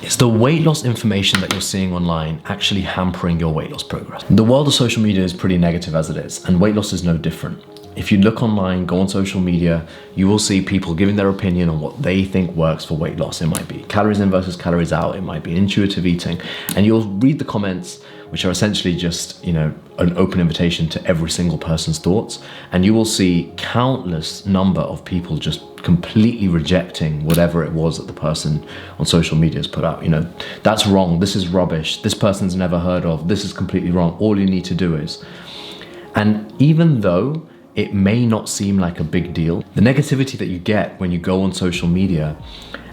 Is the weight loss information that you're seeing online actually hampering your weight loss progress? The world of social media is pretty negative as it is, and weight loss is no different. If you look online, go on social media, you will see people giving their opinion on what they think works for weight loss. It might be calories in versus calories out, it might be intuitive eating, and you'll read the comments, which are essentially just, an open invitation to every single person's thoughts, and you will see countless number of people just completely rejecting whatever it was that the person on social media has put out. That's wrong, this is rubbish, this person's never heard of, this is completely wrong, all you need to do is. And even though it may not seem like a big deal, the negativity that you get when you go on social media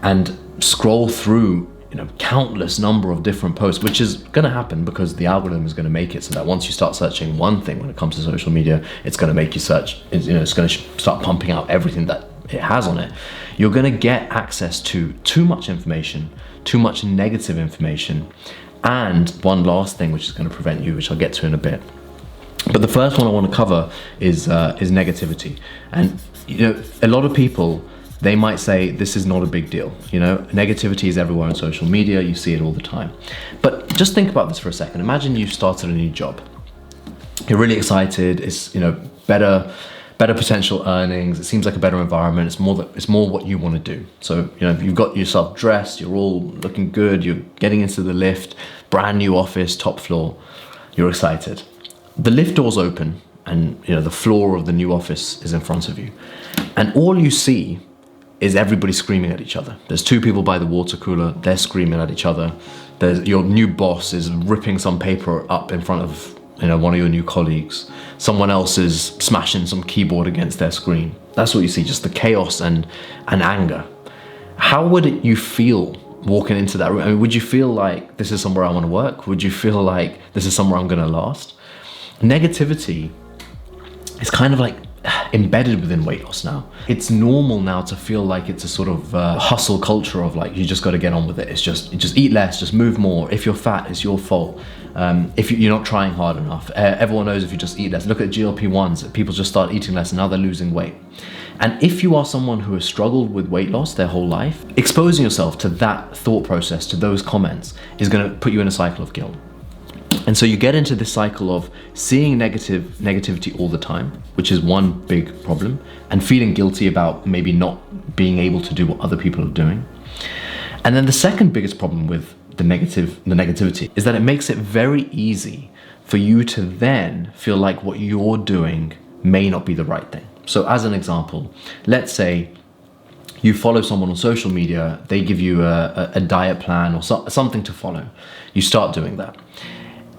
and scroll through countless number of different posts, which is going to happen because the algorithm is going to make it so that once you start searching one thing when it comes to social media, it's going to make you search, it's going to start pumping out everything that it has on it. You're going to get access to too much information, too much negative information, and one last thing which is going to prevent you, which I'll get to in a bit. But the first one I want to cover is negativity. And a lot of people, they might say this is not a big deal. Negativity is everywhere on social media, you see it all the time. But just think about this for a second. Imagine you started a new job. You're really excited, it's better potential earnings, it seems like a better environment, it's more what you want to do. So you've got yourself dressed, you're all looking good, you're getting into the lift, brand new office, top floor, you're excited. The lift doors open and the floor of the new office is in front of you, and all you see is everybody screaming at each other. There's two people by the water cooler, they're screaming at each other. Your new boss is ripping some paper up in front of one of your new colleagues. Someone else is smashing some keyboard against their screen. That's what you see, just the chaos and anger. How would you feel walking into that room? I mean, would you feel like this is somewhere I want to work? Would you feel like this is somewhere I'm going to last? Negativity is kind of like embedded within weight loss now. It's normal now to feel like it's a sort of hustle culture of like, you just got to get on with it. It's just eat less, just move more. If you're fat, it's your fault. If you're not trying hard enough, everyone knows if you just eat less. Look at GLP-1s, people just start eating less and now they're losing weight. And if you are someone who has struggled with weight loss their whole life, exposing yourself to that thought process, to those comments, is going to put you in a cycle of guilt. And so you get into this cycle of seeing negativity all the time, which is one big problem, and feeling guilty about maybe not being able to do what other people are doing. And then the second biggest problem with the negativity is that it makes it very easy for you to then feel like what you're doing may not be the right thing. So as an example, let's say you follow someone on social media, they give you a diet plan or something to follow. You start doing that.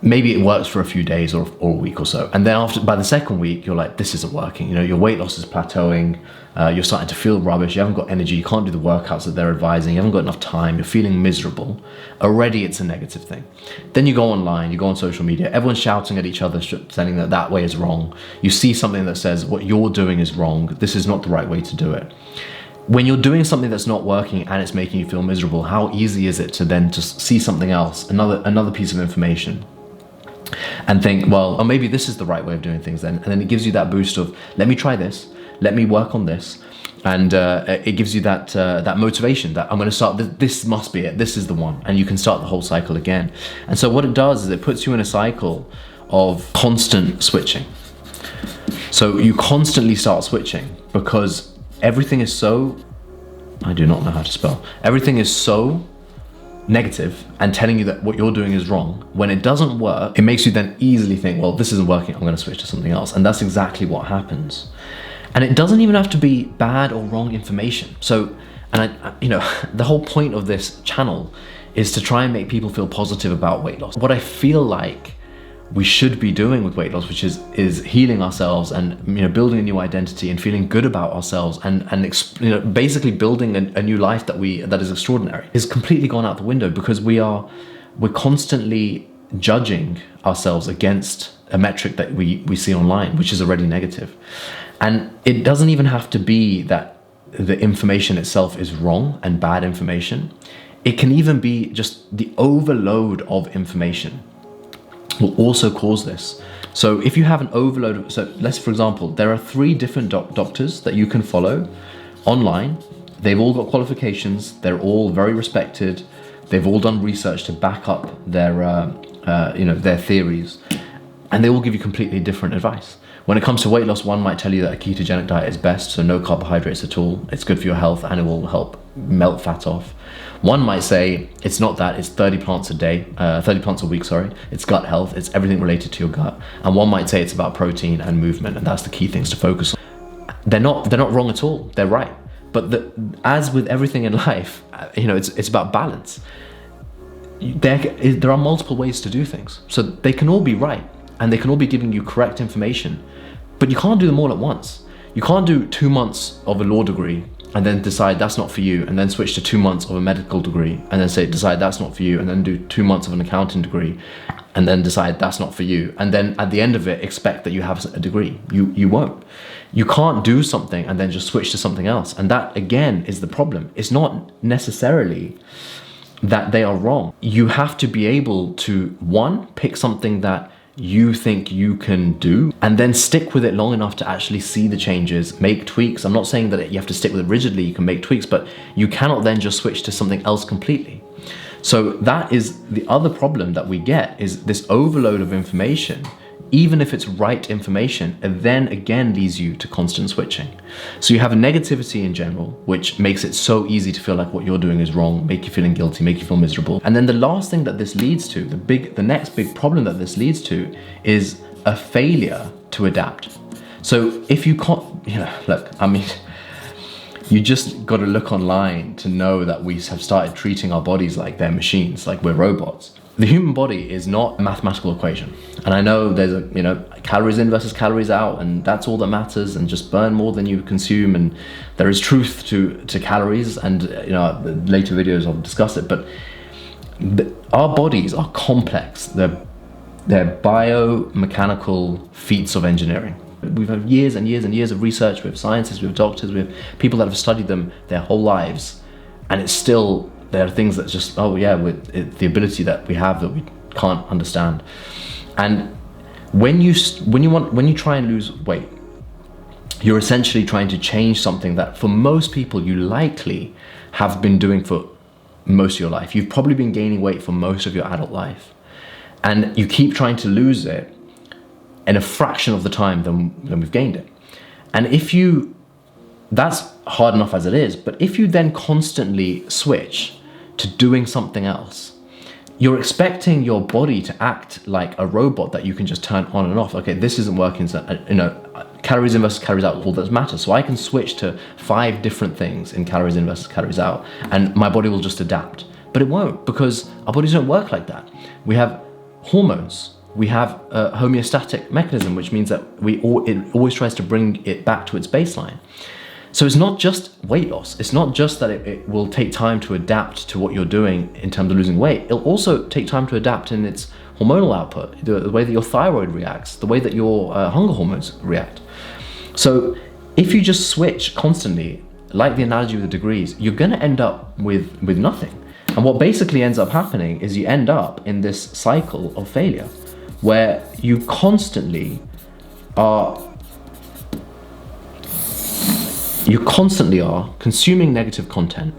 Maybe it works for a few days or a week or so. And then by the second week, you're like, this isn't working. Your weight loss is plateauing. You're starting to feel rubbish. You haven't got energy. You can't do the workouts that they're advising. You haven't got enough time. You're feeling miserable. Already it's a negative thing. Then you go online, you go on social media. Everyone's shouting at each other, saying that way is wrong. You see something that says what you're doing is wrong. This is not the right way to do it. When you're doing something that's not working and it's making you feel miserable, how easy is it to then just see something else, another piece of information, and think, well, maybe this is the right way of doing things then. And then it gives you that boost of, let me try this, let me work on this. And it gives you that motivation that I'm going to start, this must be it, this is the one. And you can start the whole cycle again. And so what it does is it puts you in a cycle of constant switching. So you constantly start switching because everything is so, I do not know how to spell, everything is so negative and telling you that what you're doing is wrong. When it doesn't work, it makes you then easily think, well, this isn't working, I'm going to switch to something else. And that's exactly what happens. And it doesn't even have to be bad or wrong information. So, and the whole point of this channel is to try and make people feel positive about weight loss. What I feel like we should be doing with weight loss, which is healing ourselves and building a new identity and feeling good about ourselves and basically building a new life that is extraordinary, is completely gone out the window because we're constantly judging ourselves against a metric that we see online, which is already negative. And it doesn't even have to be that the information itself is wrong and bad information. It can even be just the overload of information will also cause this. So if you have an overload of, so let's, for example, there are 3 different doctors that you can follow online. They've all got qualifications. They're all very respected. They've all done research to back up their theories, and they all give you completely different advice. When it comes to weight loss, one might tell you that a ketogenic diet is best, so no carbohydrates at all. It's good for your health and it will help melt fat off. One might say it's not that, it's 30 plants a week, sorry. It's gut health, it's everything related to your gut. And one might say it's about protein and movement, and that's the key things to focus on. They're not wrong at all, they're right. But as with everything in life, it's about balance. There are multiple ways to do things. So they can all be right, and they can all be giving you correct information, but you can't do them all at once. You can't do 2 months of a law degree and then decide that's not for you, and then switch to 2 months of a medical degree and then decide that's not for you, and then do 2 months of an accounting degree and then decide that's not for you, and then at the end of it expect that you have a degree. You won't. You can't do something and then just switch to something else. And that again is the problem. It's not necessarily that they are wrong. You have to be able to, one, pick something that you think you can do and then stick with it long enough to actually see the changes, make tweaks. I'm not saying that you have to stick with it rigidly, you can make tweaks, but you cannot then just switch to something else completely. So that is the other problem that we get, is this overload of information. Even if it's right information, it then again leads you to constant switching. So you have negativity in general, which makes it so easy to feel like what you're doing is wrong, make you feeling guilty, make you feel miserable. And then the last thing that this leads to, the next big problem that this leads to, is a failure to adapt. So if you can't, you just got to look online to know that we have started treating our bodies like they're machines, like we're robots. The human body is not a mathematical equation. And I know there's calories in versus calories out, and that's all that matters, and just burn more than you consume. And there is truth to calories, and later videos I'll discuss it. But our bodies are complex. They're biomechanical feats of engineering. We've had years and years and years of research with scientists, with doctors, with people that have studied them their whole lives. And it's still, there are things that just, with the ability that we have that we can't understand. And when you try and lose weight, you're essentially trying to change something that for most people you likely have been doing for most of your life. You've probably been gaining weight for most of your adult life. And you keep trying to lose it in a fraction of the time than we've gained it. And that's hard enough as it is, but if you then constantly switch to doing something else, you're expecting your body to act like a robot that you can just turn on and off. Okay, this isn't working, so, calories in versus calories out, all that matters. So I can switch to 5 different things in calories in versus calories out, and my body will just adapt. But it won't, because our bodies don't work like that. We have hormones. We have a homeostatic mechanism, which means that it always tries to bring it back to its baseline. So it's not just weight loss. It's not just that it will take time to adapt to what you're doing in terms of losing weight. It'll also take time to adapt in its hormonal output, the way that your thyroid reacts, the way that your hunger hormones react. So if you just switch constantly, like the analogy with the degrees, you're going to end up with nothing. And what basically ends up happening is you end up in this cycle of failure, where you constantly are consuming negative content.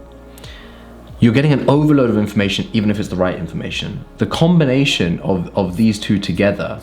You're getting an overload of information, even if it's the right information. The combination of these two together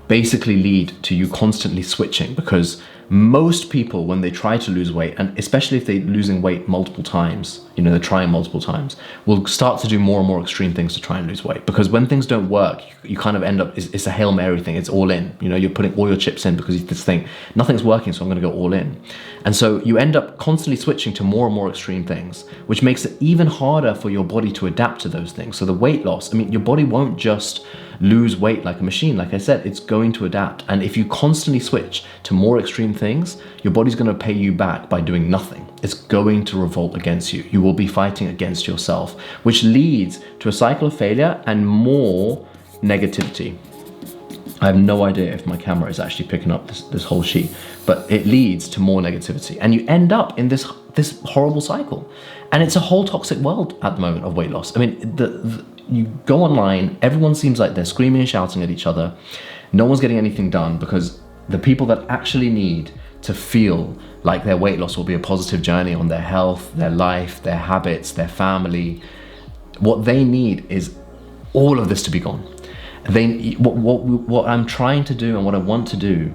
basically lead to you constantly switching, because most people, when they try to lose weight, and especially if they're losing weight multiple times, they're trying multiple times, will start to do more and more extreme things to try and lose weight. Because when things don't work, you kind of end up, it's a Hail Mary thing, it's all in. You're putting all your chips in because you just think, nothing's working, so I'm gonna go all in. And so you end up constantly switching to more and more extreme things, which makes it even harder for your body to adapt to those things. So the weight loss, your body won't just lose weight like a machine. Like I said, it's going to adapt. And if you constantly switch to more extreme things, your body's going to pay you back by doing nothing. It's going to revolt against you. You will be fighting against yourself, which leads to a cycle of failure and more negativity. I have no idea if my camera is actually picking up this whole sheet, but it leads to more negativity. And you end up in this horrible cycle. And it's a whole toxic world at the moment of weight loss. You go online, everyone seems like they're screaming and shouting at each other. No one's getting anything done, because the people that actually need to feel like their weight loss will be a positive journey on their health, their life, their habits, their family, What they need is all of this to be gone. What I'm trying to do and what I want to do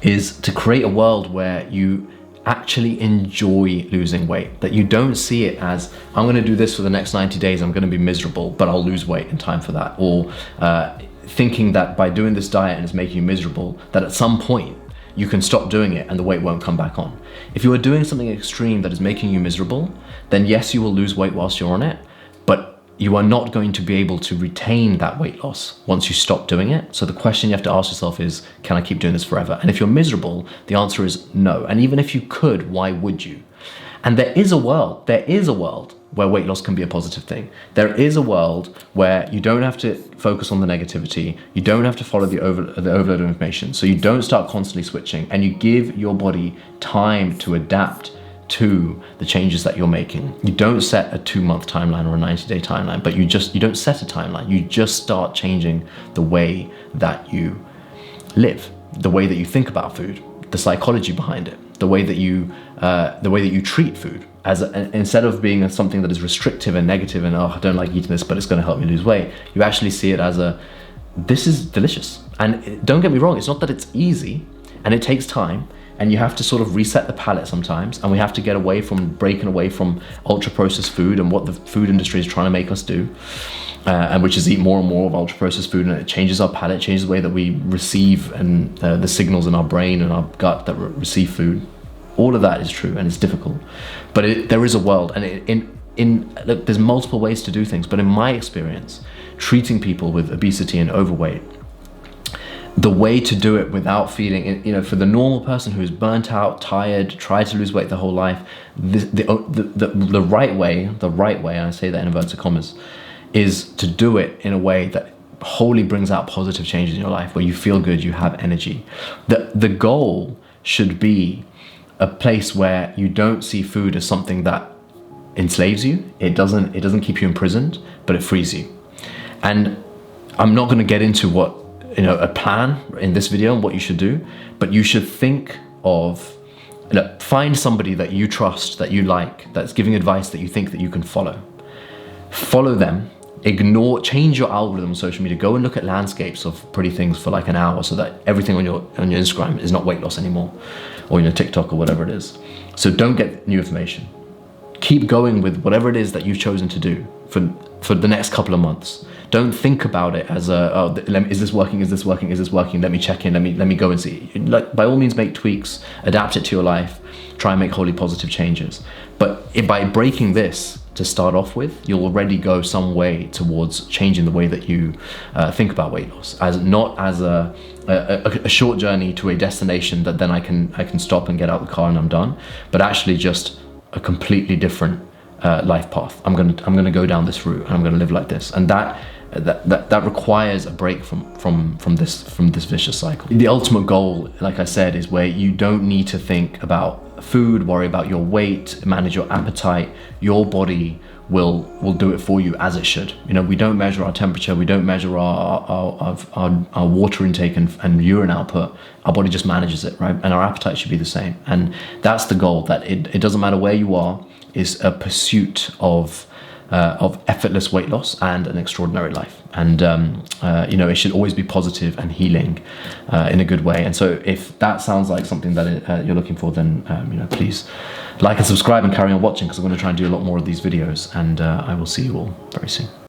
is to create a world where you actually enjoy losing weight, that you don't see it as, I'm going to do this for the next 90 days, I'm going to be miserable, but I'll lose weight in time for that. Or thinking that by doing this diet and it's making you miserable, that at some point you can stop doing it and the weight won't come back on. If you are doing something extreme that is making you miserable, then yes, you will lose weight whilst you're on it, but you are not going to be able to retain that weight loss once you stop doing it. So the question you have to ask yourself is, can I keep doing this forever? And if you're miserable, the answer is no. And even if you could, why would you? And there is a world where weight loss can be a positive thing. There is a world where you don't have to focus on the negativity, you don't have to follow the overload of information, so you don't start constantly switching, and you give your body time to adapt to the changes that you're making. You don't set a 2-month timeline or a 90-day timeline, but you don't set a timeline. You just start changing the way that you live, the way that you think about food, the psychology behind it, the way that you treat food. Instead of being something that is restrictive and negative and, oh, I don't like eating this, but it's going to help me lose weight, you actually see it as this is delicious. And don't get me wrong, it's not that it's easy, and it takes time, and you have to sort of reset the palate sometimes, and we have to get breaking away from ultra-processed food and what the food industry is trying to make us do, and which is eat more and more of ultra-processed food, and it changes our palate, changes the way that we receive and the signals in our brain and our gut that receive food. All of that is true, and it's difficult, but there is a world, and look, there's multiple ways to do things, but in my experience, treating people with obesity and overweight, the way to do it without feeling, for the normal person who is burnt out, tired, tried to lose weight their whole life, the right way, and I say that in inverted commas, is to do it in a way that wholly brings out positive changes in your life, where you feel good, you have energy. The goal should be a place where you don't see food as something that enslaves you. It doesn't keep you imprisoned, but it frees you. And I'm not going to get into a plan in this video on what you should do, but you should think of, find somebody that you trust, that you like, that's giving advice that you think that you can follow. Follow them. Change your algorithm on social media. Go and look at landscapes of pretty things for like an hour, so that everything on your Instagram is not weight loss anymore, or TikTok or whatever it is. So don't get new information. Keep going with whatever it is that you've chosen to do for the next couple of months. Don't think about it as is this working? Is this working? Is this working? Let me check in. Let me go and see. By all means, make tweaks, adapt it to your life, try and make wholly positive changes. But by breaking this to start off with, you'll already go some way towards changing the way that you think about weight loss, not as a short journey to a destination that then I can stop and get out the car and I'm done, but actually just a completely different life path. I'm gonna go down this route, and I'm gonna live like this, and that requires a break from this vicious cycle. The ultimate goal, like I said, is where you don't need to think about food, worry about your weight, manage your appetite. Your body will do it for you as it should. We don't measure our temperature, we don't measure our water intake and urine output. Our body just manages it, right? And our appetite should be the same. And that's the goal, that it doesn't matter where you are, is a pursuit of effortless weight loss and an extraordinary life. And it should always be positive and healing in a good way. And so if that sounds like something that you're looking for, then please like and subscribe and carry on watching, because I'm going to try and do a lot more of these videos, and I will see you all very soon.